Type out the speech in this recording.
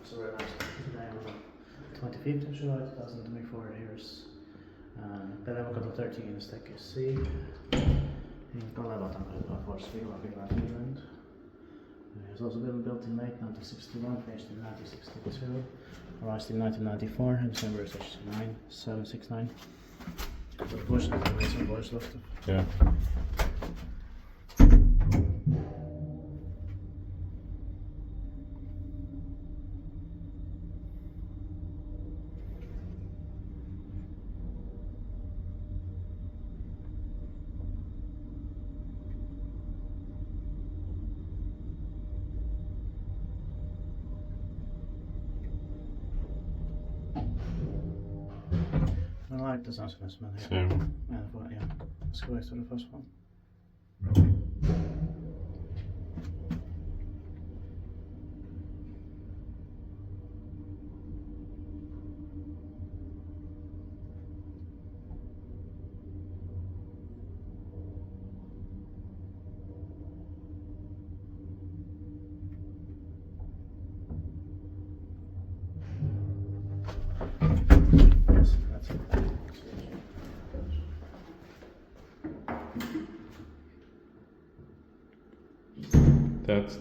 So we're today on the 25th of July 2024. Here's Lemminkäisenkatu 13 staircase C in Kaleva, Tampere, Finland. It was also been built in late 1961, finished in 1962, arrived in 1994, and December is 769. So fortunately, we made some voice left. Yeah. I like the sound of this man here. Same. Yeah, let's go back to the first one. Yes, that's it. Text.